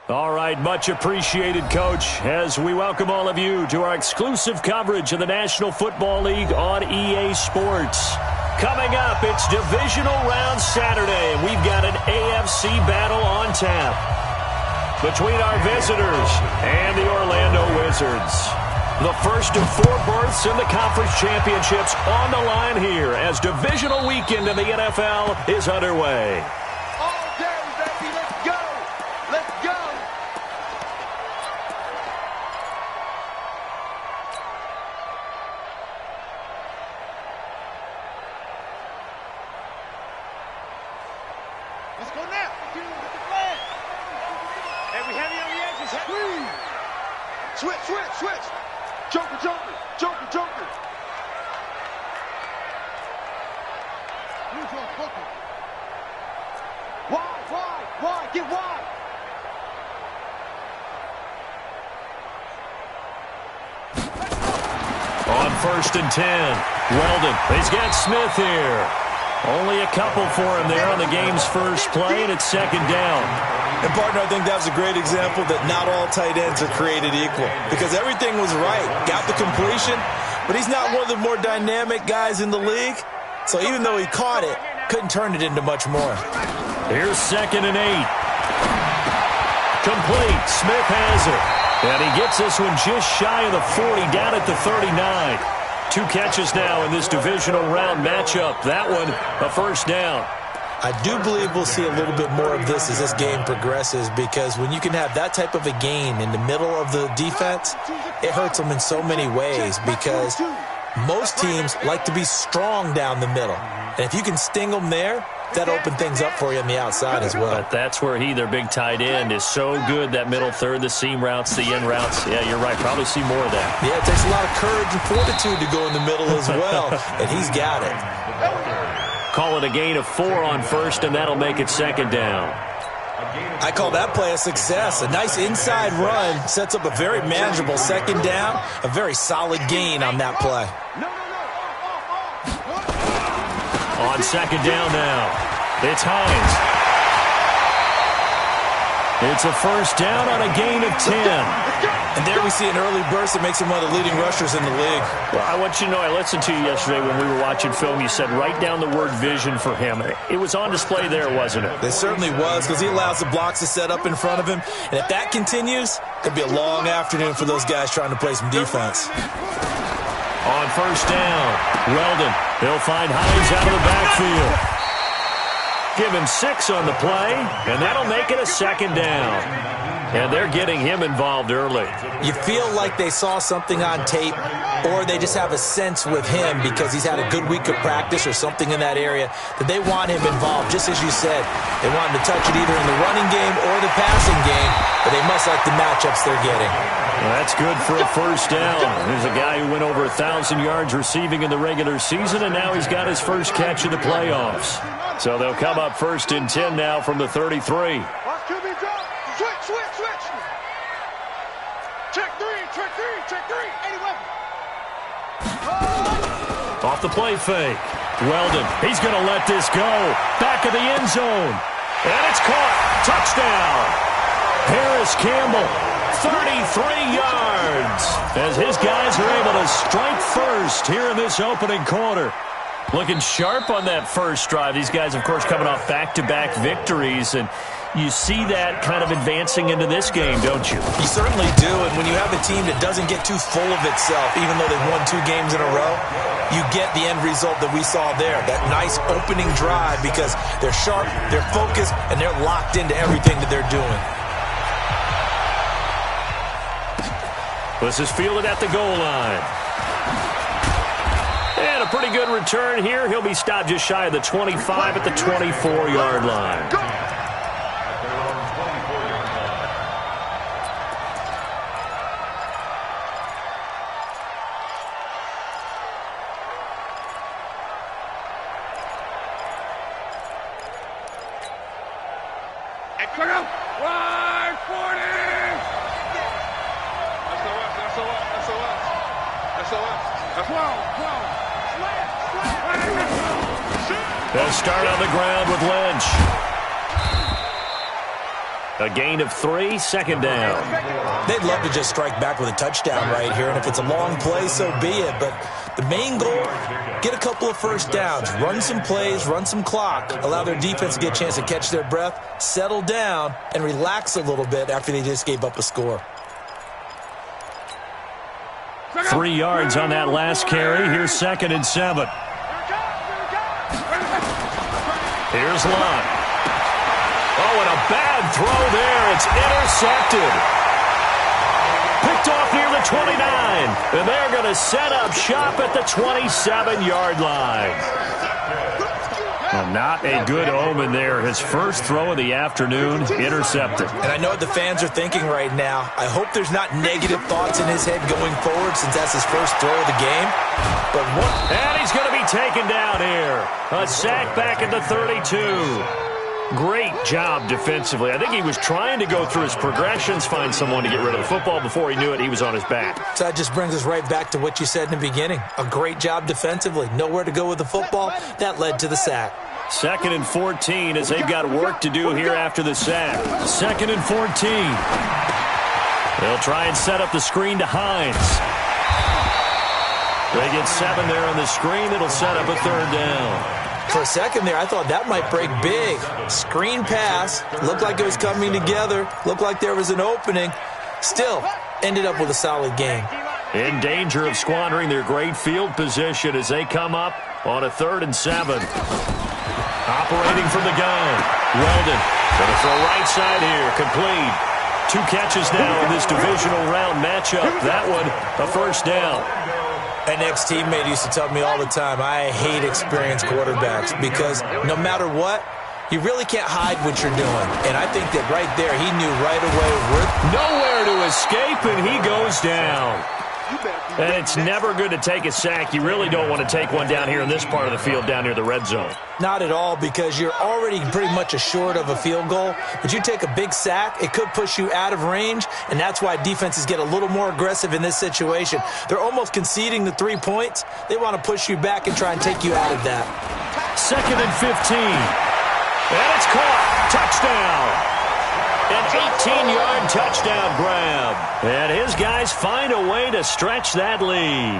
All right, much appreciated, Coach, as we welcome all of you to our exclusive coverage of the National Football League on EA Sports. Coming up, it's Divisional Round Saturday, and we've got an AFC battle on tap between our visitors and the Orlando Wizards. The first of 4 berths in the conference championships on the line here as divisional weekend in the NFL is underway. On 1st and 10, Weldon. He's got Smith here. Only a couple for him there on the game's first play, and it's 2nd down. And, partner, I think that was a great example that not all tight ends are created equal because everything was right. Got the completion, but he's not one of the more dynamic guys in the league. So even though he caught it, couldn't turn it into much more. Here's 2nd and 8. Complete. Smith has it. And he gets this one just shy of the 40, down at the 39. 2 catches now in this divisional round matchup. That one, a 1st down. I do believe we'll see a little bit more of this as this game progresses because when you can have that type of a gain in the middle of the defense, it hurts them in so many ways because most teams like to be strong down the middle. And if you can sting them there, that opened things up for you on the outside as well. But that's where their big tight end, is so good, that middle third, the seam routes, the in routes. Yeah, you're right. Probably see more of that. Yeah, it takes a lot of courage and fortitude to go in the middle as well, and he's got it. Call it a gain of 4 on 1st, and that'll make it 2nd down. I call that play a success. A nice inside run sets up a very manageable 2nd down, a very solid gain on that play. On 2nd down now, it's Hines. It's a 1st down on a gain of 10. And there we see an early burst that makes him one of the leading rushers in the league. Well, I want you to know, I listened to you yesterday when we were watching film. You said write down the word vision for him. It was on display there, wasn't it? It certainly was, because he allows the blocks to set up in front of him. And if that continues, it'll be a long afternoon for those guys trying to play some defense. On 1st down, Weldon. He'll find Hines out of the backfield. Give him 6 on the play, and that'll make it a 2nd down. And they're getting him involved early. You feel like they saw something on tape, or they just have a sense with him because he's had a good week of practice or something in that area that they want him involved, just as you said. They want him to touch it either in the running game or the passing game, but they must like the matchups they're getting. Well, that's good for a 1st down. There's a guy who went over 1,000 yards receiving in the regular season, and now he's got his first catch in the playoffs. So they'll come up 1st and 10 now from the 33. Switch. Check three. 81. Off the play fake. Weldon, he's going to let this go. Back of the end zone. And it's caught. Touchdown. Harris Campbell, 33 yards. As his guys are able to strike first here in this opening quarter. Looking sharp on that first drive. These guys, of course, coming off back-to-back victories, and you see that kind of advancing into this game, don't you? You certainly do, and when you have a team that doesn't get too full of itself, even though they've won 2 games in a row, you get the end result that we saw there, that nice opening drive because they're sharp, they're focused, and they're locked into everything that they're doing. This is fielded at the goal line. And a pretty good return here. He'll be stopped just shy of the 25 at the 24-yard line. They'll start on the ground with Lynch. A gain of 3, second down. They'd love to just strike back with a touchdown right here, and if it's a long play, so be it. But the main goal, get a couple of first downs, run some plays, run some clock, allow their defense to get a chance to catch their breath, settle down, and relax a little bit after they just gave up a score. 3 yards on that last carry. Here's 2nd and 7. Here's LOC. Oh, and a bad throw there. It's intercepted. Picked off near the 29. And they're going to set up shop at the 27-yard line. Well, not a good omen there. His first throw of the afternoon, intercepted. And I know what the fans are thinking right now. I hope there's not negative thoughts in his head going forward since that's his first throw of the game. But what? And he's going to be taken down here. A sack back at the 32. Great job defensively. I think he was trying to go through his progressions, find someone to get rid of the football. Before he knew it, he was on his back. So that just brings us right back to what you said in the beginning. A great job defensively. Nowhere to go with the football. That led to the sack. 2nd and 14 as they've got work to do here after the sack. 2nd and 14. They'll try and set up the screen to Hines. They get 7 there on the screen. It'll set up a 3rd down. For a second there, I thought that might break big. Screen pass. Looked like it was coming together. Looked like there was an opening. Still, ended up with a solid game. In danger of squandering their great field position as they come up on a 3rd and 7. Operating from the gun. Weldon going to throw right side here. Complete. 2 catches now in this divisional round matchup. That one, a 1st down. An ex-teammate used to tell me all the time, I hate experienced quarterbacks because no matter what, you really can't hide what you're doing. And I think that right there, he knew right away nowhere to escape, and he goes down. And it's never good to take a sack. You really don't want to take one down here in this part of the field, down near the red zone. Not at all, because you're already pretty much assured of a field goal. But you take a big sack, it could push you out of range, and that's why defenses get a little more aggressive in this situation. They're almost conceding the 3 points. They want to push you back and try and take you out of that. 2nd and 15. And it's caught. Touchdown. An 18-yard touchdown grab. And his guys find a way to stretch that lead.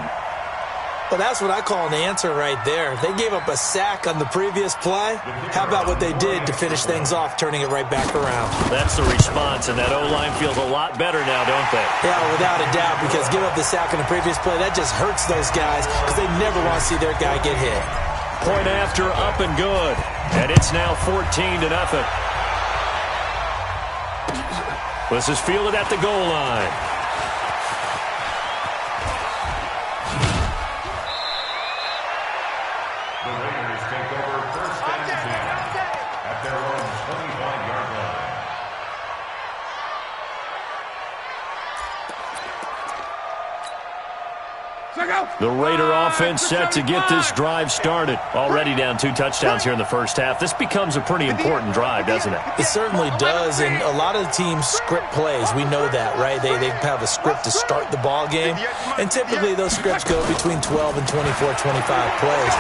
Well, that's what I call an answer right there. They gave up a sack on the previous play. How about what they did to finish things off, turning it right back around? That's the response, and that O-line feels a lot better now, don't they? Yeah, without a doubt, because give up the sack on the previous play, that just hurts those guys because they never want to see their guy get hit. Point after, up and good. And it's now 14-0. This is fielded at the goal line. The Raiders take over 1st and 10 at their own 25-yard line. The Raider offense set to get this drive started. Already down 2 touchdowns here in the first half. This becomes a pretty important drive, doesn't it? It certainly does, and a lot of the teams script plays. We know that, right? They have a script to start the ball game, and typically those scripts go between 12 and 24, 25 plays.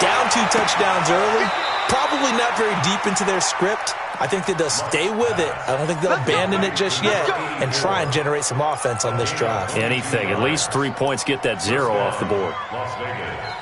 Down 2 touchdowns early, probably not very deep into their script. I think that they'll stay with it. I don't think they'll abandon it just yet and try and generate some offense on this drive. Anything. At least 3 points, get that 0 off the board. Las Vegas.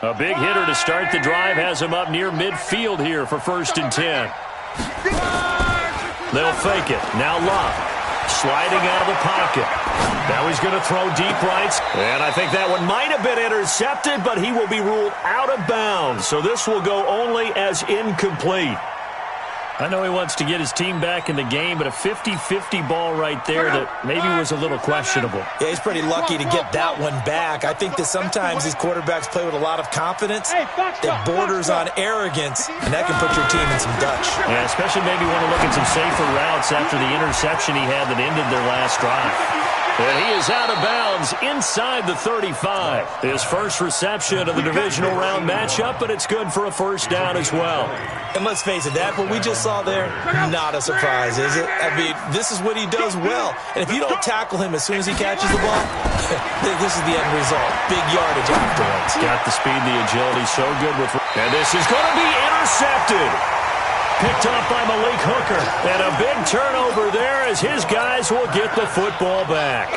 A big hitter to start the drive has him up near midfield here for 1st and 10. They'll fake it. Now LOC sliding out of the pocket. Now he's going to throw deep right. And I think that one might have been intercepted, but he will be ruled out of bounds. So this will go only as incomplete. I know he wants to get his team back in the game, but a 50-50 ball right there that maybe was a little questionable. Yeah, he's pretty lucky to get that one back. I think that sometimes these quarterbacks play with a lot of confidence that borders on arrogance, and that can put your team in some Dutch. Yeah, especially maybe want to look at some safer routes after the interception he had that ended their last drive. And he is out of bounds inside the 35. His first reception of the divisional round matchup, but it's good for a first down as well. And let's face it, that what we just saw there, not a surprise, is it? I mean, this is what he does well. And if you don't tackle him as soon as he catches the ball, this is the end result. Big yardage afterwards. Got the speed, the agility, so good with... And this is going to be intercepted. Picked off by Malik Hooker. And a big turnover there as his guys will get the football back.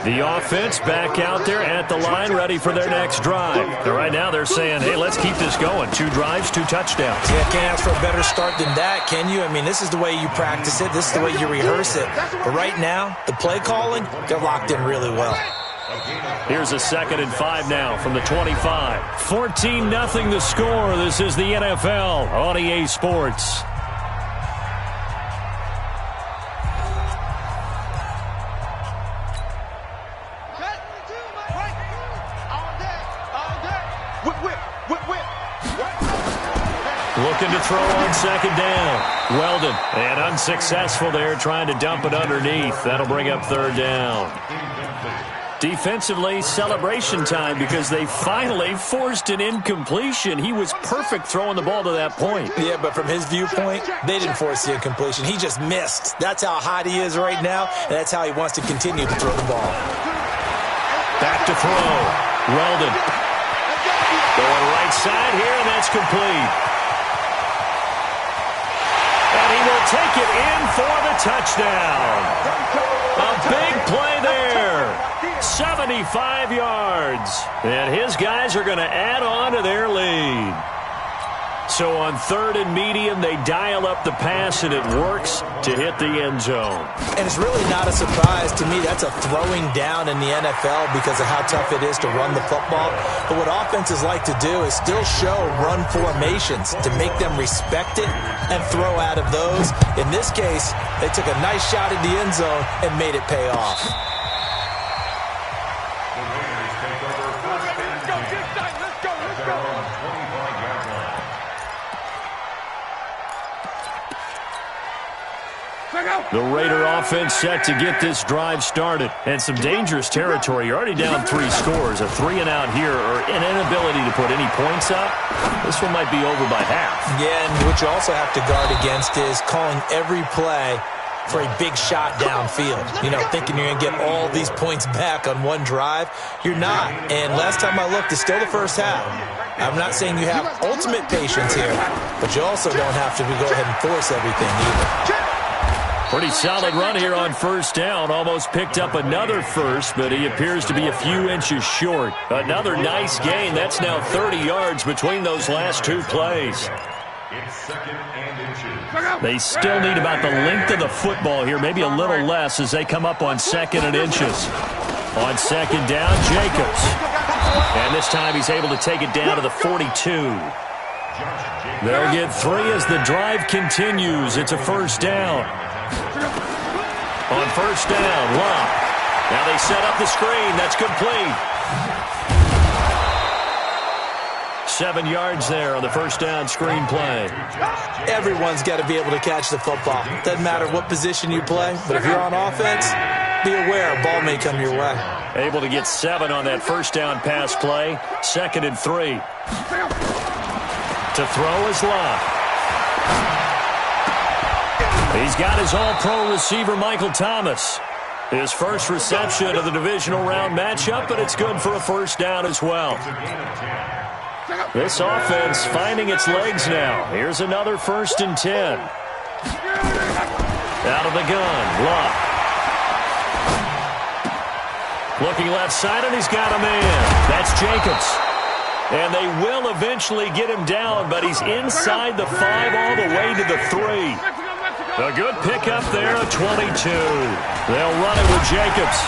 The offense back out there at the line, ready for their next drive. And right now they're saying, hey, let's keep this going. 2 drives, 2 touchdowns. Yeah, can't ask for a better start than that, can you? I mean, this is the way you practice it. This is the way you rehearse it. But right now, the play calling, they're locked in really well. Here's a 2nd and 5 now from the 25. 14-0 the score. This is the NFL on EA Sports. Looking to throw on 2nd down. Weldon, and unsuccessful there, trying to dump it underneath. That'll bring up 3rd down. Defensively, celebration time because they finally forced an incompletion. He was perfect throwing the ball to that point. Yeah, but from his viewpoint, they didn't force the incompletion. He just missed. That's how hot he is right now, and that's how he wants to continue to throw the ball. Back to throw. Weldon. Going right side here, and that's complete. And he will take it in for the touchdown. A big play there. 75 yards. And his guys are going to add on to their lead. So on 3rd and medium, they dial up the pass, and it works to hit the end zone. And it's really not a surprise to me. That's a throwing down in the NFL because of how tough it is to run the football. But what offenses like to do is still show run formations to make them respect it and throw out of those. In this case, they took a nice shot at the end zone and made it pay off. The Raider offense set to get this drive started. And some dangerous territory. You're already down 3 scores. A 3-and-out here or an inability to put any points up. This one might be over by half. Yeah, and what you also have to guard against is calling every play for a big shot downfield. You know, thinking you're going to get all these points back on one drive. You're not. And last time I looked, it's still the first half. I'm not saying you have ultimate patience here, but you also don't have to go ahead and force everything either. Pretty solid run here on 1st down. Almost picked up another first, but he appears to be a few inches short. Another nice gain. That's now 30 yards between those last 2 plays. They still need about the length of the football here, maybe a little less as they come up on 2nd and inches. On 2nd down, Jacobs. And this time he's able to take it down to the 42. They'll get 3 as the drive continues. It's a 1st down. On 1st down, LOC. Now they set up the screen. That's complete. 7 yards there on the 1st down screen play. Everyone's got to be able to catch the football. Doesn't matter what position you play, but if you're on offense, be aware a ball may come your way. Able to get 7 on that 1st down pass play. 2nd and 3. To throw is LOC. He's got his all-pro receiver, Michael Thomas. His first reception of the divisional round matchup, but it's good for a 1st down as well. This offense finding its legs now. Here's another 1st and 10. Out of the gun, LOC. Looking left side, and he's got a man. That's Jacobs. And they will eventually get him down, but he's inside the 5 all the way to the 3. A good pickup there, a 22. They'll run it with Jacobs.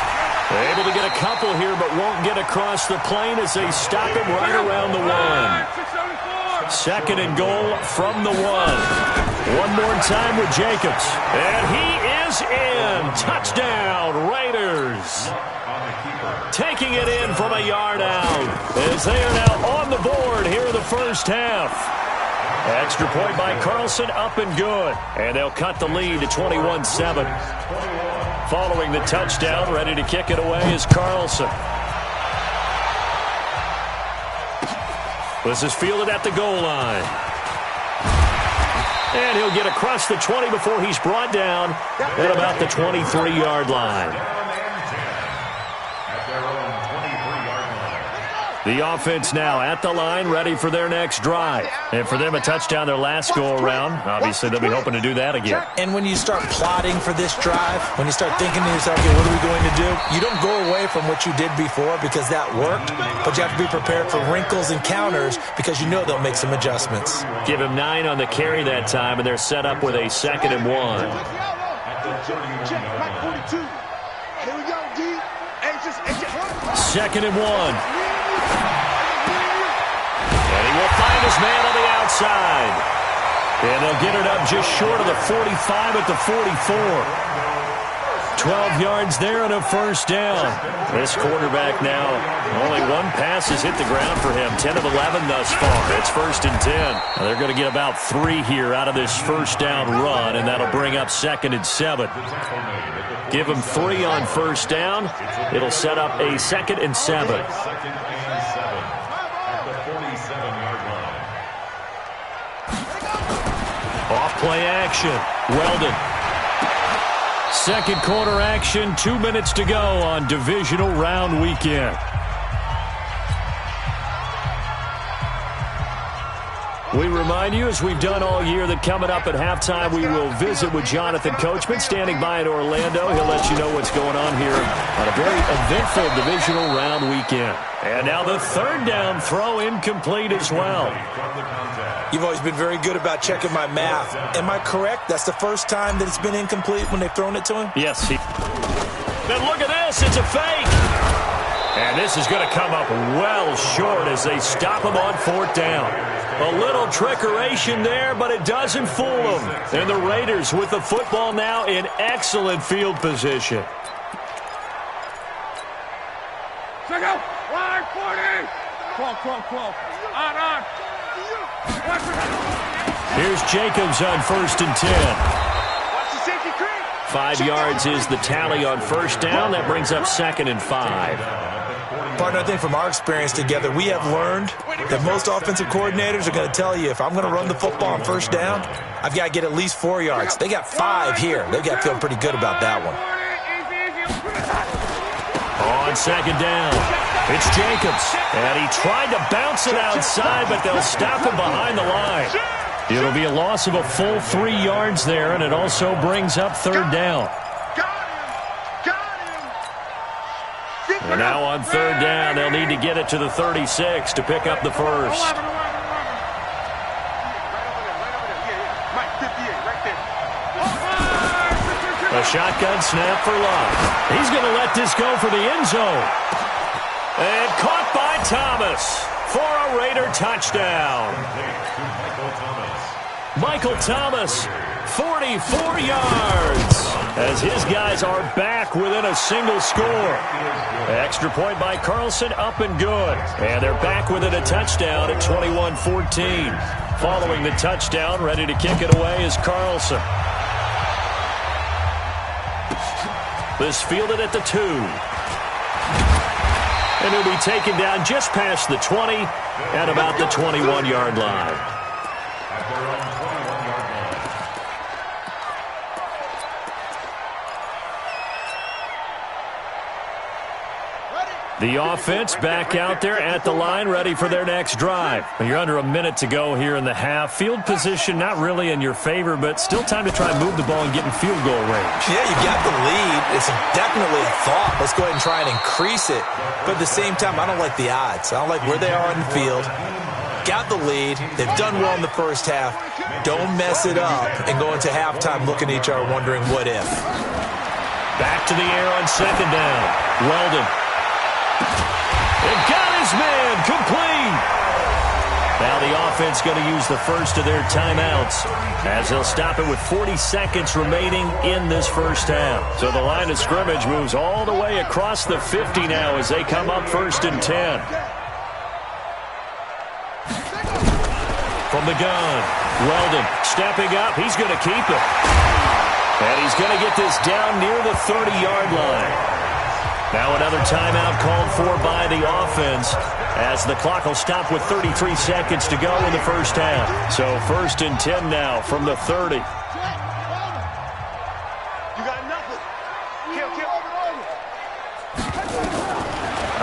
They're able to get a couple here, but won't get across the plane as they stop him right around the 1. 2nd and goal from the 1. One more time with Jacobs. And he is in. Touchdown, Raiders. Taking it in from a yard out as they are now on the board here in the 1st half. Extra point by Carlson, up and good. And they'll cut the lead to 21-7. Following the touchdown, ready to kick it away is Carlson. This is fielded at the goal line. And he'll get across the 20 before he's brought down at about the 23-yard line. The offense now at the line, ready for their next drive. And for them, a touchdown their last go-around. Obviously, they'll be hoping to do that again. And when you start plotting for this drive, when you start thinking to yourself, okay, what are we going to do? You don't go away from what you did before because that worked, but you have to be prepared for wrinkles and counters because you know they'll make some adjustments. Give him 9 on the carry that time, and they're set up with a 2nd and 1. Second and 1. And he will find his man on the outside. And they'll get it up just short of the 45 at the 44. 12 yards there and a first down. This quarterback now, only one pass has hit the ground for him. 10 of 11 thus far. It's 1st and 10. Now they're going to get about 3 here out of this first down run, and that'll bring up 2nd and 7. Give him 3 on first down. It'll set up a 2nd and 7. Off play action. Weldon. Second quarter action. 2 minutes to go on divisional round weekend. We remind you, as we've done all year, that coming up at halftime, we will visit with Jonathan Coachman, standing by in Orlando. He'll let you know what's going on here on a very eventful divisional round weekend. And now the 3rd down throw incomplete as well. You've always been very good about checking my math. Am I correct? That's the first time that it's been incomplete when they've thrown it to him? Yes. Then look at this. It's a fake. And this is going to come up well short as they stop him on 4th down. A little trickeration there, but it doesn't fool them. And the Raiders with the football now in excellent field position. Check out. Line 40. 12. On. Here's Jacobs on 1st and 10. Watch the safety creep. 5 yards is the tally on first down. That brings up 2nd and 5. Partner, I think from our experience together, we have learned that most offensive coordinators are going to tell you, if I'm going to run the football on first down, I've got to get at least 4 yards. They got 5 here. They've got to feel pretty good about that one. On 2nd down, it's Jacobs. And he tried to bounce it outside, but they'll stop him behind the line. It'll be a loss of a full 3 yards there, and it also brings up 3rd down. And now on 3rd down, they'll need to get it to the 36 to pick up the first. A shotgun snap for LOC. He's going to let this go for the end zone. And caught by Thomas for a Raider touchdown. Michael Thomas, 44 yards, as his guys are back within a single score. Extra point by Carlson, up and good. And they're back within a touchdown at 21-14. Following the touchdown, ready to kick it away is Carlson. This fielded at the 2. And he'll be taken down just past the 20 at about the 21-yard line. The offense back out there at the line, ready for their next drive. You're under a minute to go here in the half. Field position not really in your favor, but still time to try and move the ball and get in field goal range. Yeah, you got the lead. It's definitely a thought. Let's go ahead and try and increase it. But at the same time, I don't like the odds. I don't like where they are in the field. Got the lead. They've done well in the first half. Don't mess it up and go into halftime looking at each other wondering what if. Back to the air on 2nd down. Weldon. They've got his man complete. Now the offense going to use the first of their timeouts as they'll stop it with 40 seconds remaining in this first half. So the line of scrimmage moves all the way across the 50 now as they come up 1st and 10. From the gun, Weldon stepping up. He's going to keep it. And he's going to get this down near the 30-yard line. Now another timeout called for by the offense as the clock will stop with 33 seconds to go in the first half. So 1st and 10 now from the 30. You got nothing. Kill.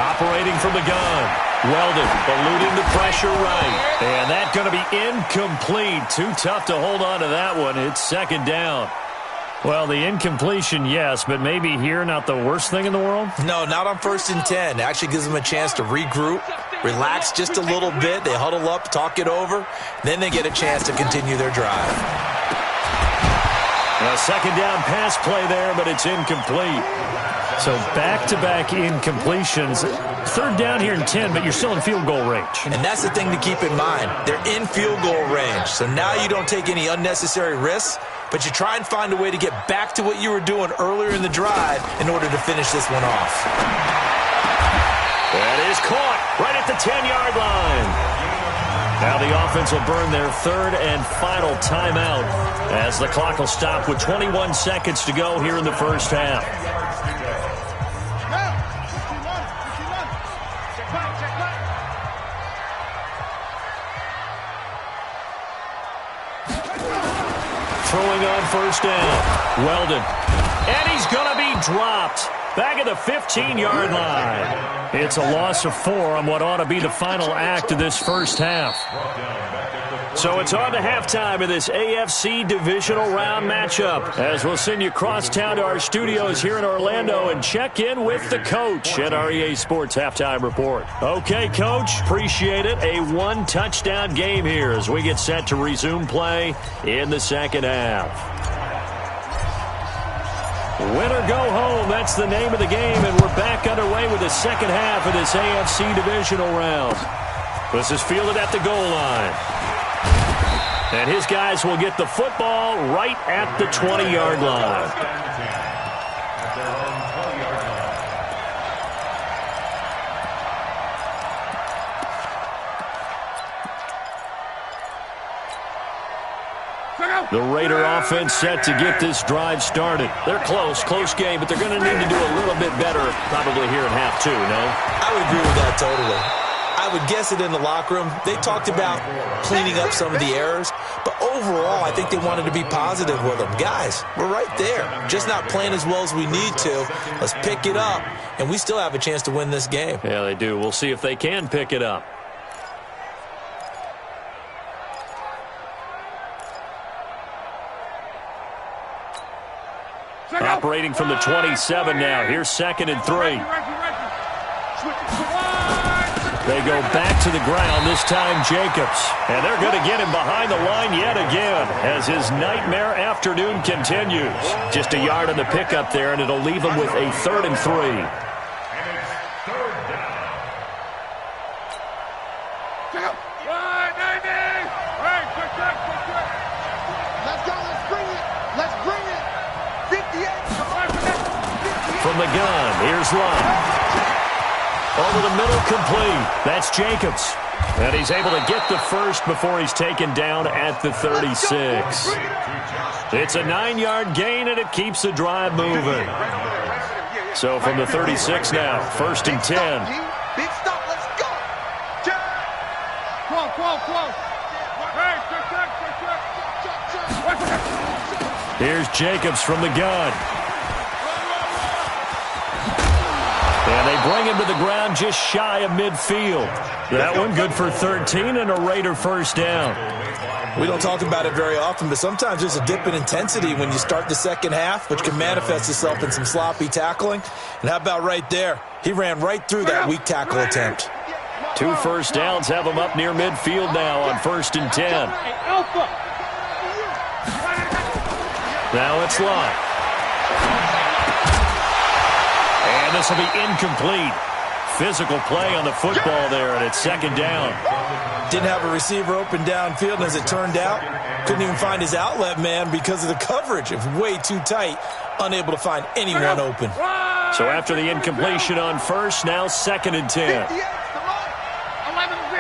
Operating from the gun. Weldon eluding the pressure right. And that's going to be incomplete. Too tough to hold on to that one. It's 2nd down. Well, the incompletion, yes, but maybe here not the worst thing in the world? No, not on 1st and 10. It actually gives them a chance to regroup, relax just a little bit. They huddle up, talk it over. Then they get a chance to continue their drive. A 2nd down pass play there, but it's incomplete. So back-to-back incompletions. 3rd down here in 10, but you're still in field goal range. And that's the thing to keep in mind. They're in field goal range. So now you don't take any unnecessary risks, but you try and find a way to get back to what you were doing earlier in the drive in order to finish this one off. That is caught right at the 10-yard line. Now the offense will burn their 3rd and final timeout as the clock will stop with 21 seconds to go here in the first half. Throwing on 1st down. Weldon. And he's going to be dropped. Back at the 15-yard line. It's a loss of 4 on what ought to be the final act of this first half. So it's on to halftime of this AFC divisional round matchup as we'll send you across town to our studios here in Orlando and check in with the coach at our EA Sports Halftime Report. Okay, Coach, appreciate it. A 1-touchdown game here as we get set to resume play in the second half. Win or go home, that's the name of the game, and we're back underway with the second half of this AFC divisional round. This is fielded at the goal line. And his guys will get the football right at the 20-yard line. The Raider offense set to get this drive started. They're close game, but they're going to need to do a little bit better probably here in half 2, no? I would agree with that totally. I would guess it in the locker room. They talked about cleaning up some of the errors, but overall, I think they wanted to be positive with them. Guys, we're right there. Just not playing as well as we need to. Let's pick it up, and we still have a chance to win this game. Yeah, they do. We'll see if they can pick it up. Operating from the 27 now. Here's 2nd and 3. They go back to the ground, this time Jacobs. And they're going to get him behind the line yet again as his nightmare afternoon continues. Just a yard on the pickup there, and it'll leave him with a 3rd and 3. And it's 3rd down. Let's go, let's bring it. Let's bring it. 58. From the gun, here's Love. Over the middle, complete. That's Jacobs. And he's able to get the first before he's taken down at the 36. It's a 9-yard gain, and it keeps the drive moving. So from the 36 now, 1st and 10. Big stop, let's go. Close. Here's Jacobs from the gun. And they bring him to the ground just shy of midfield. That one good for 13 and a Raider 1st down. We don't talk about it very often, but sometimes there's a dip in intensity when you start the second half, which can manifest itself in some sloppy tackling. And how about right there? He ran right through that weak tackle attempt. 2 1st downs have him up near midfield now on 1st and 10. Now it's Locke. And this will be incomplete. Physical play on the football there, and it's 2nd down. Didn't have a receiver open downfield, and as it turned out, couldn't even find his outlet man because of the coverage. It was way too tight, unable to find anyone open. So after the incompletion on 1st, now 2nd and 10. 11 Z.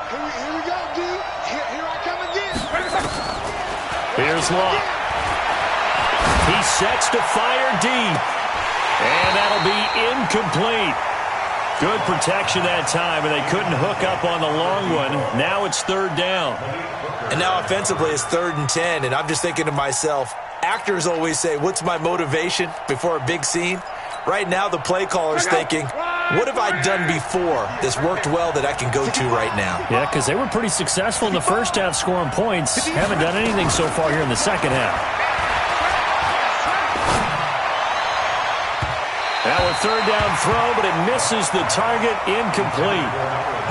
Here we go, dude. Here I come again. Here's Locke. He sets to fire deep. And that'll be incomplete. Good protection that time, and they couldn't hook up on the long one. Now it's third down. And now offensively it's 3rd and 10, and I'm just thinking to myself, actors always say, what's my motivation before a big scene? Right now the play caller's thinking, what have I done before that's worked well that I can go to right now? Yeah, because they were pretty successful in the first half scoring points. Haven't done anything so far here in the second half. Now a third down throw, but it misses the target, incomplete.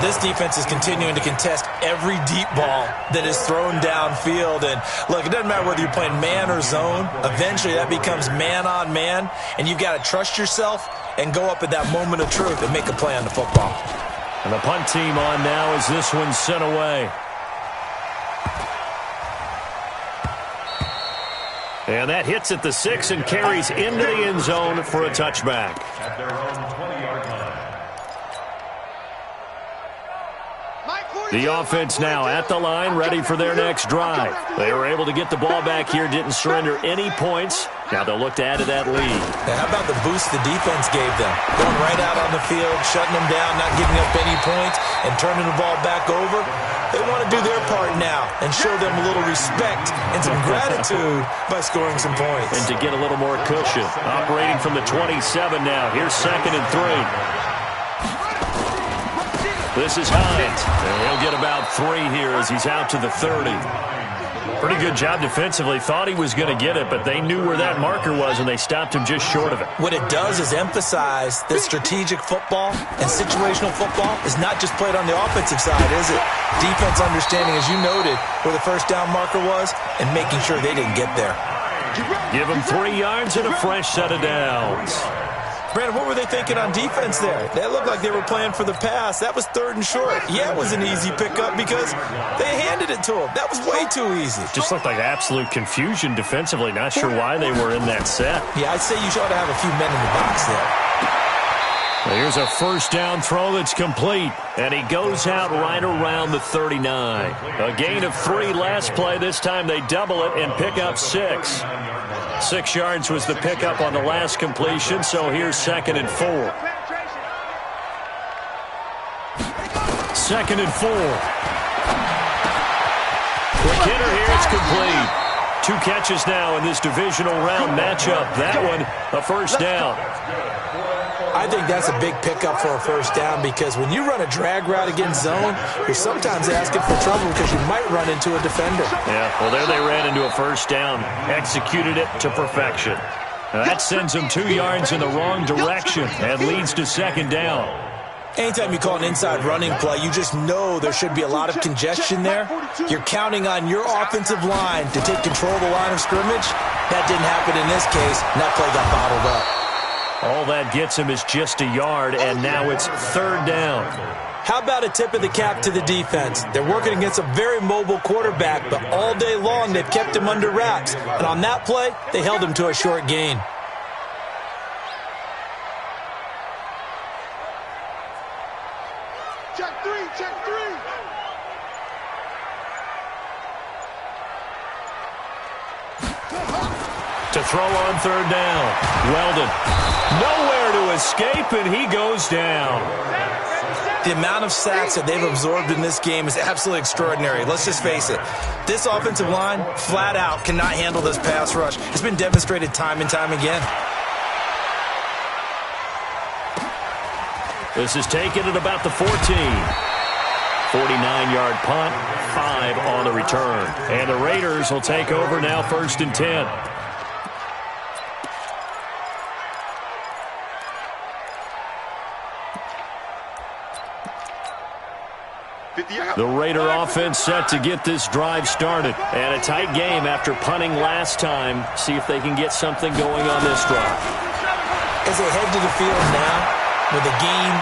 This defense is continuing to contest every deep ball that is thrown downfield. And look, it doesn't matter whether you're playing man or zone. Eventually that becomes man on man, and you've got to trust yourself and go up at that moment of truth and make a play on the football. And the punt team on now as this one's sent away. And that hits at the 6 and carries into the end zone for a touchback. At their own 20-yard line. The offense now at the line, ready for their next drive. They were able to get the ball back here, didn't surrender any points. Now they'll look to add to that lead. Now, how about the boost the defense gave them? Going right out on the field, shutting them down, not giving up any points, and turning the ball back over. They want to do their part now and show them a little respect and some gratitude by scoring some points. And to get a little more cushion. Operating from the 27 now. Here's 2nd and 3. This is Hines. And he'll get about 3 here as he's out to the 30. Pretty good job defensively. Thought he was going to get it, but they knew where that marker was, and they stopped him just short of it. What it does is emphasize that strategic football and situational football is not just played on the offensive side, is it? Defense understanding, as you noted, where the first down marker was and making sure they didn't get there. Give them 3 yards and a fresh set of downs. Brandon, what were they thinking on defense there? That looked like they were playing for the pass. That was 3rd and short. Yeah, it was an easy pickup because they handed it to him. That was way too easy. Just looked like absolute confusion defensively. Not sure why they were in that set. Yeah, I'd say you ought to have a few men in the box there. Well, here's a first down throw that's complete, and he goes out right around the 39. A gain of 3 last play. This time they double it and pick up 6. 6 yards was the pickup on the last completion, so here's 2nd and 4. 2nd and 4. Quick hitter here, it's complete. 2 catches now in this divisional round matchup. That one, a first down. I think that's a big pickup for a first down because when you run a drag route against zone, you're sometimes asking for trouble because you might run into a defender. Yeah, well, there they ran into a first down. Executed it to perfection. Now, that sends them 2 yards in the wrong direction and leads to 2nd down. Anytime you call an inside running play, you just know there should be a lot of congestion there. You're counting on your offensive line to take control of the line of scrimmage. That didn't happen in this case, and that play got bottled up. All that gets him is just a yard, and now it's 3rd down. How about a tip of the cap to the defense? They're working against a very mobile quarterback, but all day long they've kept him under wraps. And on that play, they held him to a short gain. Check 3, check 3. To throw on 3rd down. Weldon. Nowhere to escape, and he goes down. The amount of sacks that they've absorbed in this game is absolutely extraordinary. Let's just face it. This offensive line, flat out, cannot handle this pass rush. It's been demonstrated time and time again. This is taken at about the 14. 49-yard punt, 5 on the return. And the Raiders will take over now 1st and 10. The Raider offense set to get this drive started. And a tight game after punting last time. See if they can get something going on this drive. As they head to the field now with a game.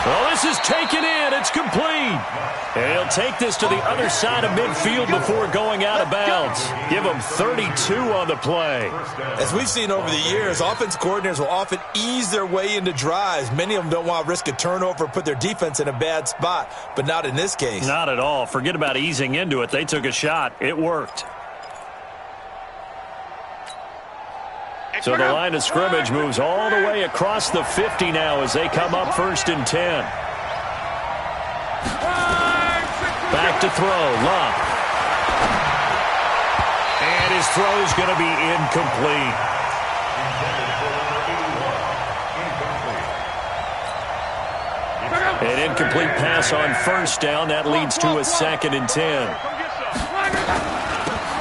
Well, this is taken in. It's complete. And he'll take this to the other side of midfield before going out of bounds. Give him 32 on the play. As we've seen over the years, offensive coordinators will often ease their way into drives. Many of them don't want to risk a turnover or put their defense in a bad spot, but not in this case. Not at all. Forget about easing into it. They took a shot. It worked. So the line of scrimmage moves all the way across the 50 now as they come up 1st and 10. Back to throw, LOC. And his throw is going to be incomplete. An incomplete pass on 1st down. That leads to a 2nd and 10.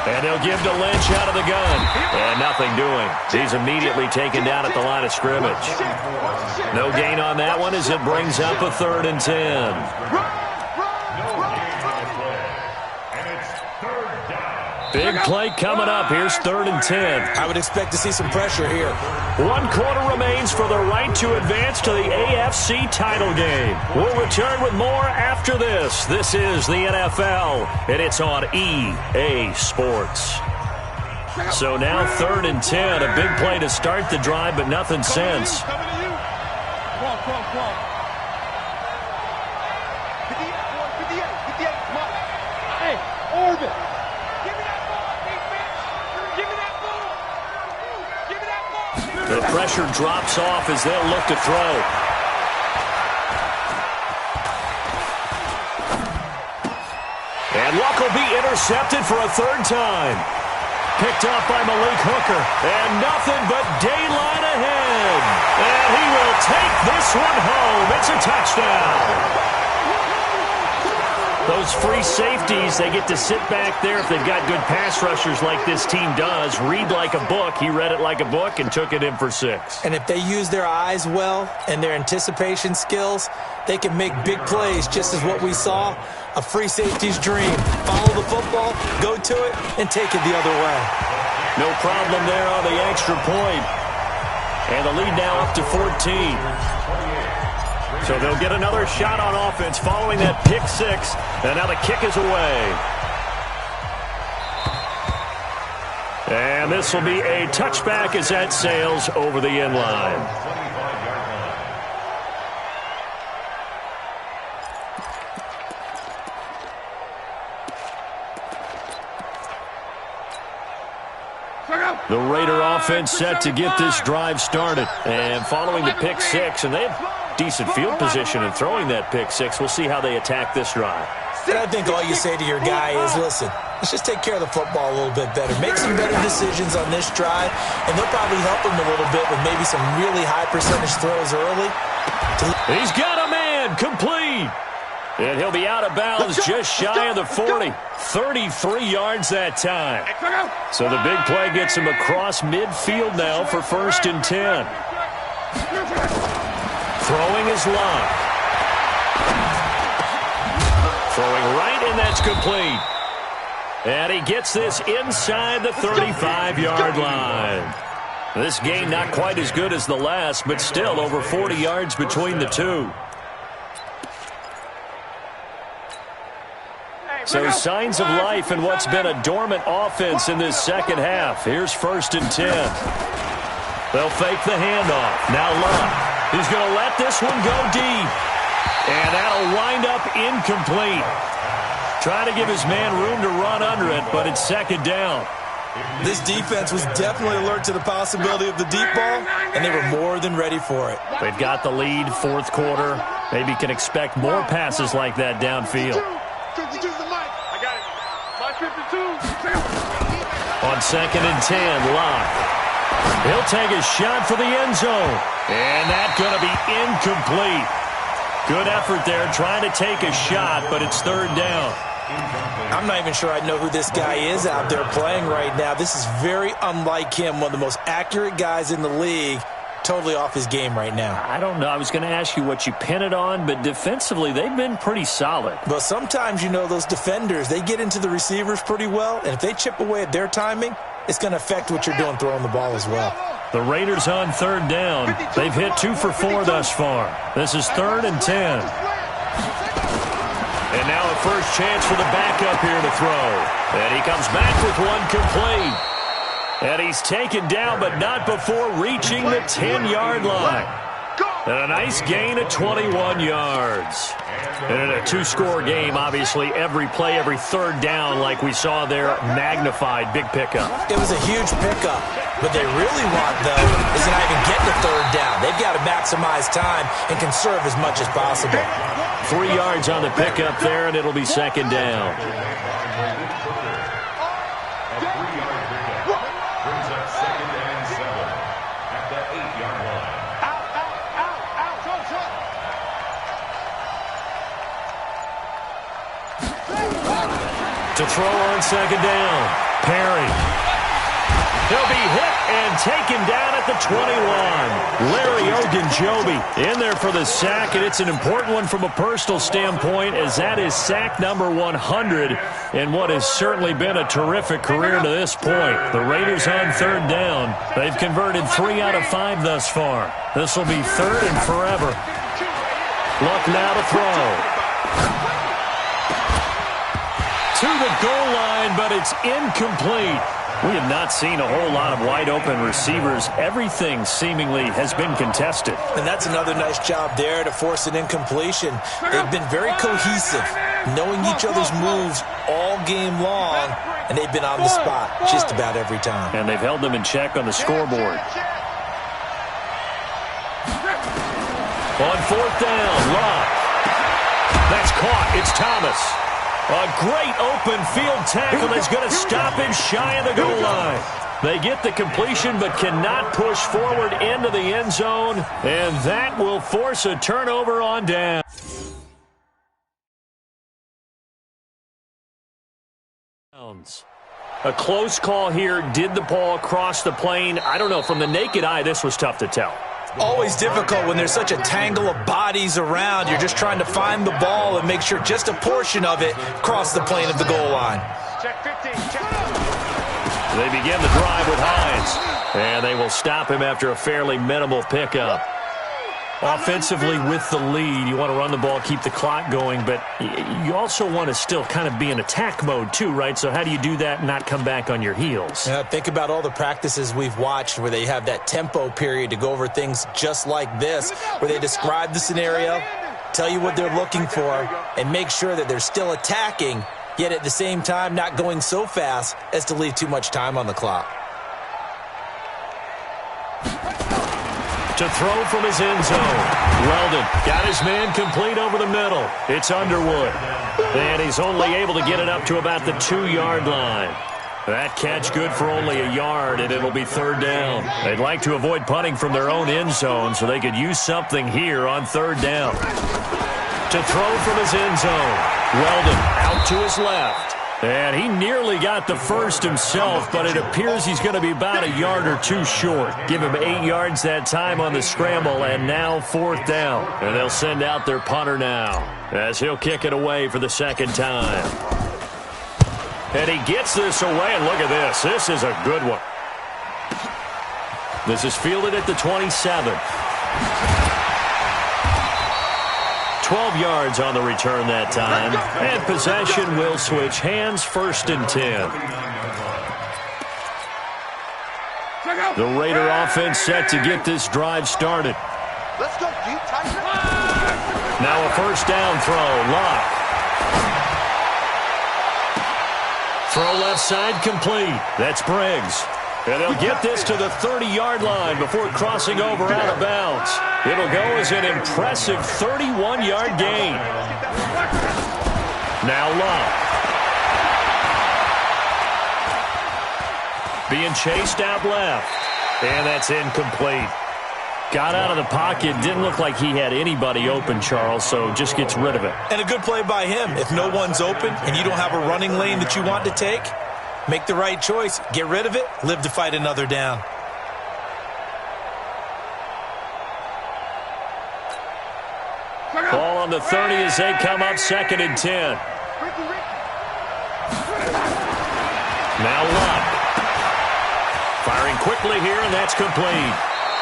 And they'll give to Lynch out of the gun. And nothing doing. He's immediately taken down at the line of scrimmage. No gain on that one as it brings up a 3rd and 10. Big play coming up. Here's 3rd and 10. I would expect to see some pressure here. 1 quarter remains for the right to advance to the AFC title game. We'll return with more after this. This is the NFL, and it's on EA Sports. So now 3rd and 10. A big play to start the drive, but nothing since. Come on. 58, come on. Hey, Orbit. The pressure drops off as they'll look to throw. And LOC will be intercepted for a 3rd time. Picked off by Malik Hooker. And nothing but daylight ahead. And he will take this one home. It's a touchdown. Those free safeties, they get to sit back there if they've got good pass rushers like this team does. Read like a book. He read it like a book and took it in for 6. And if they use their eyes well and their anticipation skills, they can make big plays, just as what we saw. A free safety's dream. Follow the football, go to it, and take it the other way. No problem there on the extra point. And the lead now up to 14. So they'll get another shot on offense following that pick 6. And now the kick is away. And this will be a touchback as that sails over the end line. The Raider offense set to get this drive started. And following the pick 6, and they have decent field position in throwing that pick 6. We'll see how they attack this drive. And I think all you say to your guy is, listen, let's just take care of the football a little bit better. Make some better decisions on this drive, and they'll probably help him a little bit with maybe some really high percentage throws early. He's got a man, complete. And he'll be out of bounds just shy of the 40. 33 yards that time. So the big play gets him across midfield now for 1st and 10. Throwing is LOC. Throwing right, and that's complete. And he gets this inside the 35-yard line. This game not quite as good as the last, but still over 40 yards between the two. So signs of life in what's been a dormant offense in this second half. Here's 1st and 10. They'll fake the handoff. Now LOC. He's going to let this one go deep. And that'll wind up incomplete. Trying to give his man room to run under it, but it's 2nd down. This defense was definitely alert to the possibility of the deep ball, and they were more than ready for it. They've got the lead, 4th quarter. Maybe can expect more passes like that downfield. On 2nd and 10, LOC. He'll take a shot for the end zone. And that's going to be incomplete. Good effort there trying to take a shot, but it's 3rd down. I'm not even sure I know who this guy is out there playing right now. This is very unlike him, one of the most accurate guys in the league. Totally off his game right now. I don't know. I was going to ask you what you pin it on, but defensively, they've been pretty solid. But sometimes, you know, those defenders, they get into the receivers pretty well, and if they chip away at their timing, it's going to affect what you're doing throwing the ball as well. The Raiders on 3rd down. They've hit 2 for 4 thus far. This is 3rd and 10. And now a first chance for the backup here to throw. And he comes back with one complete. And he's taken down, but not before reaching the 10-yard line. And a nice gain of 21 yards. And in a two-score game, obviously every play, every third down, like we saw there, magnified. Big pickup. It was a huge pickup. What they really want, though, is to not even get the third down. They've got to maximize time and conserve as much as possible. 3 yards on the pickup there, and it'll be second down. To throw on second down. Perry. He'll be hit and taken down at the 21. Larry Ogunjobi in there for the sack, and it's an important one from a personal standpoint, as that is sack number 100 in what has certainly been a terrific career to this point. The Raiders on third down. They've converted 3 out of 5 thus far. This will be third and forever. Luck now to throw. To the goal line, but it's incomplete. We have not seen a whole lot of wide-open receivers. Everything seemingly has been contested. And that's another nice job there to force an incompletion. They've been very cohesive, knowing each other's moves all game long, and they've been on the spot just about every time. And they've held them in check on the scoreboard. On fourth down, LOC. That's caught. It's Thomas. A great open field tackle that's going to stop him shy of the goal line. They get the completion but cannot push forward into the end zone, and that will force a turnover on down. A close call here. Did the ball cross the plane? I don't know. From the naked eye, this was tough to tell. Always difficult when there's such a tangle of bodies around. You're just trying to find the ball and make sure just a portion of it crossed the plane of the goal line. They begin the drive with Hines, and they will stop him after a fairly minimal pickup. Offensively with the lead, you want to run the ball, keep the clock going, but you also want to still kind of be in attack mode too, right? So how do you do that and not come back on your heels? Yeah, think about all the practices we've watched where they have that tempo period to go over things just like this, where they describe the scenario, tell you what they're looking for, and make sure that they're still attacking, yet at the same time not going so fast as to leave too much time on the clock. To throw from his end zone. Weldon got his man complete over the middle. It's Underwood. And he's only able to get it up to about the 2-yard line. That catch good for only a yard, and it'll be third down. They'd like to avoid punting from their own end zone, so they could use something here on third down. To throw from his end zone. Weldon out to his left. And he nearly got the first himself, but it appears he's going to be about a yard or two short. Give him 8 yards that time on the scramble, and now fourth down. And they'll send out their punter now, as he'll kick it away for the second time. And he gets this away, and look at this. This is a good one. This is fielded at the 27. 12 yards on the return that time. And possession will switch hands, first and 10. The Raider offense set to get this drive started. Let's go deep, Tyson. Now a first down throw. LOC. Throw left side complete. That's Briggs. And they'll get this to the 30-yard line before crossing over out of bounds. It'll go as an impressive 31-yard gain. Now LOC. Being chased out left. And that's incomplete. Got out of the pocket. Didn't look like he had anybody open, Charles, so just gets rid of it. And a good play by him. If no one's open and you don't have a running lane that you want to take, make the right choice. Get rid of it. Live to fight another down. Ball on the 30 as they come up second and 10. Now LOC. Firing quickly here, and that's complete.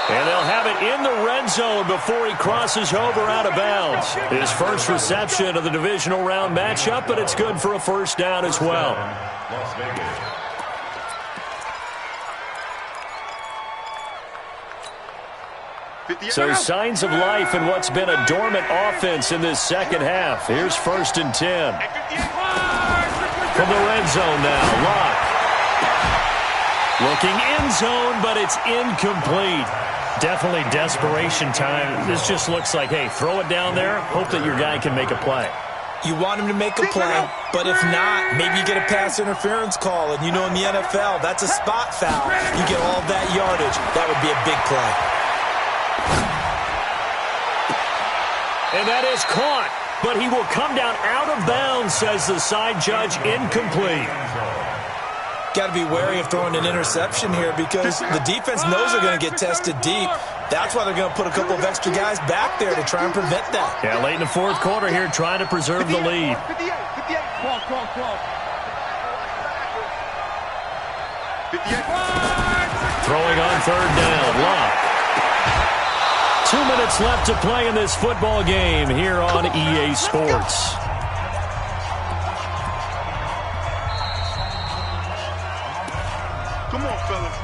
And they'll have it in the red zone before he crosses over out of bounds. His first reception of the divisional round matchup, but it's good for a first down as well. Las Vegas. So signs of life in what's been a dormant offense in this second half. Here's 1st and 10. From the red zone now, LOC. Looking end zone, but it's incomplete. Definitely desperation time. This just looks like, hey, throw it down there, hope that your guy can make a play. You want him to make a play, but if not, maybe you get a pass interference call. And you know in the NFL, that's a spot foul. You get all that yardage. That would be a big play. And that is caught, but he will come down out of bounds, says the side judge, incomplete. Got to be wary of throwing an interception here because the defense knows they're going to get tested deep. That's why they're going to put a couple of extra guys back there to try and prevent that. Yeah, late in the 4th quarter here, trying to preserve the lead. 58. Throwing on 3rd down, LOC. 2 minutes left to play in this football game here on EA Sports. Come on, fellas.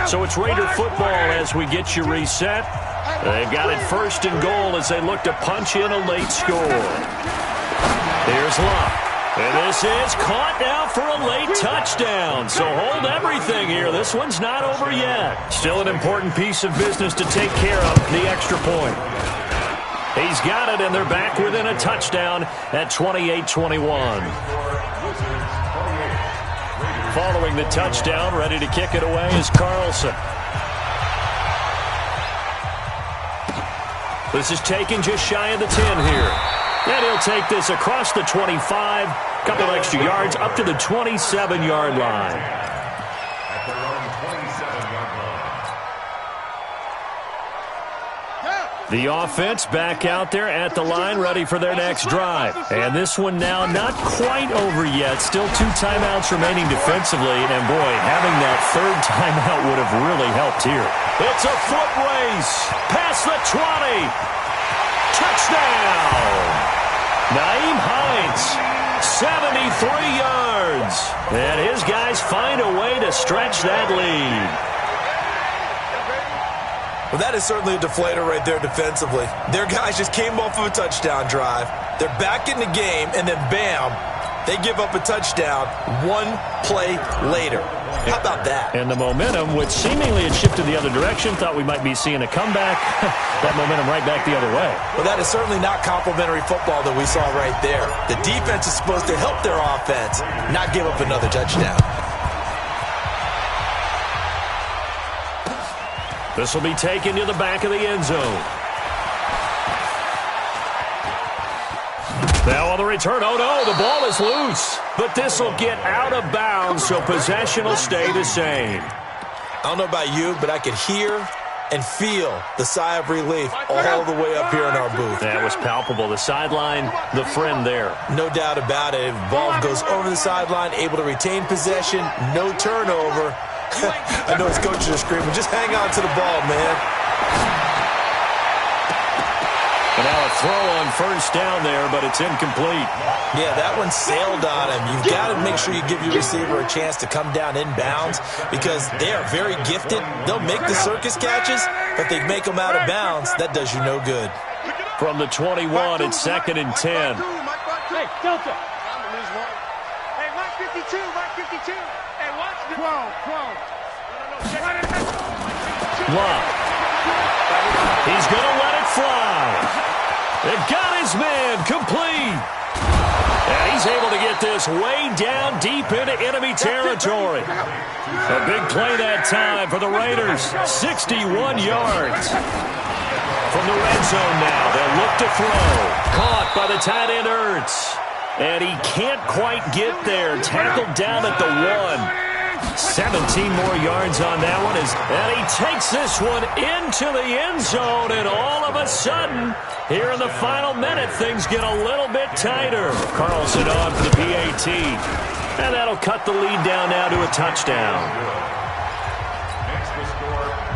So it's Raider football as we get you reset. They've got it 1st and goal as they look to punch in a late score. Here's LOC. And this is caught now for a late touchdown. So hold everything here. This one's not over yet. Still an important piece of business to take care of, the extra point. He's got it, and they're back within a touchdown at 28-21. Following the touchdown, ready to kick it away is Carlson. This is taken just shy of the 10 here. And he'll take this across the 25, couple extra yards up to the 27-yard line. At their own 27-yard line. The offense back out there at the line, ready for their next drive. And this one now not quite over yet. Still 2 timeouts remaining defensively. And, boy, having that 3rd timeout would have really helped here. It's a foot race. Past the 20. Touchdown. Nyheim Hines, 73 yards. And his guys find a way to stretch that lead. Well, that is certainly a deflator right there defensively. Their guys just came off of a touchdown drive. They're back in the game, and then bam, they give up a touchdown 1 play later. How about that? And the momentum, which seemingly had shifted the other direction, thought we might be seeing a comeback. That momentum right back the other way. Well, that is certainly not complimentary football that we saw right there. The defense is supposed to help their offense, not give up another touchdown. This will be taken to the back of the end zone. Now on the return, oh no, the ball is loose. But this will get out of bounds, so possession will stay the same. I don't know about you, but I could hear and feel the sigh of relief all the way up here in our booth. That was palpable. The sideline, the friend there. No doubt about it. Ball goes over the sideline, able to retain possession, no turnover. I know his coaches are screaming, just hang on to the ball, man. And now a throw on 1st down there, but it's incomplete. Yeah, that one sailed on him. You've got to make sure you give your receiver a chance to come down inbounds because they are very gifted. They'll make the circus catches, but they make them out of bounds. That does you no good. From the 21, it's 2nd and 10. Hey, Delta. Hey, Mike 52, Mike 52. Hey, watch the 12. LOC. He's going to let it fly. They've got his man complete. And he's able to get this way down deep into enemy territory. A big play that time for the Raiders. 61 yards. From the red zone now, they'll look to throw. Caught by the tight end Ertz. And he can't quite get there. Tackled down at the 1. 17 more yards on that one. And he takes this one into the end zone. And all of a sudden, here in the final minute, things get a little bit tighter. Carlson on for the PAT. And that'll cut the lead down now to a touchdown.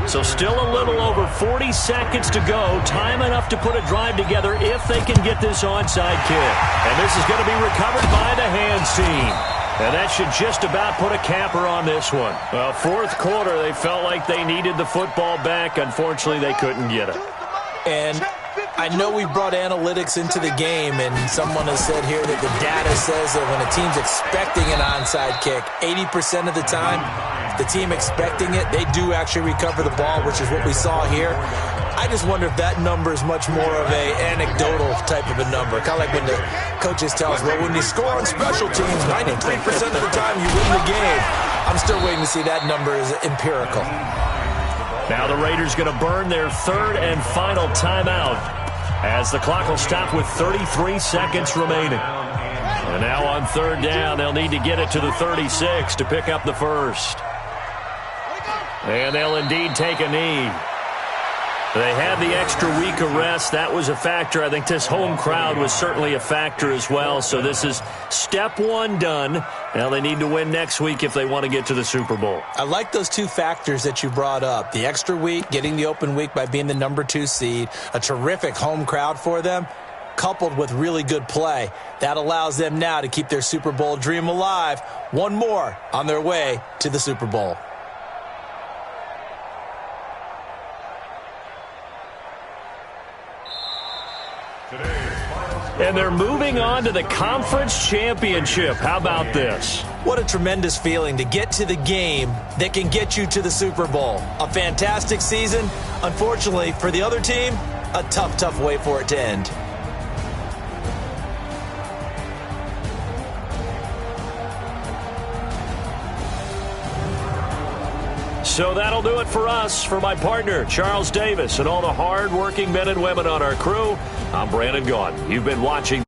So still a little over 40 seconds to go. Time enough to put a drive together if they can get this onside kick. And this is going to be recovered by the hands team. And that should just about put a capper on this one. Well, fourth quarter, they felt like they needed the football back. Unfortunately, they couldn't get it. And I know we brought analytics into the game, and someone has said here that the data says that when a team's expecting an onside kick, 80% of the time, the team expecting it, they do actually recover the ball, which is what we saw here. I just wonder if that number is much more of a anecdotal type of a number. Kind of like when the coaches tell us, well, when you score on special teams, 93% of the time you win the game. I'm still waiting to see that number is empirical. Now the Raiders going to burn their third and final timeout as the clock will stop with 33 seconds remaining. And now on third down, they'll need to get it to the 36 to pick up the first. And they'll indeed take a knee. They had the extra week of rest. That was a factor. I think this home crowd was certainly a factor as well. So this is step one done. Now they need to win next week if they want to get to the Super Bowl. I like those two factors that you brought up. The extra week, getting the open week by being the number 2 seed, a terrific home crowd for them, coupled with really good play. That allows them now to keep their Super Bowl dream alive. One more on their way to the Super Bowl. And they're moving on to the conference championship. How about this? What a tremendous feeling to get to the game that can get you to the Super Bowl. A fantastic season. Unfortunately, for the other team, a tough, tough way for it to end. So that'll do it for us. For my partner, Charles Davis, and all the hard-working men and women on our crew, I'm Brandon Gaudin. You've been watching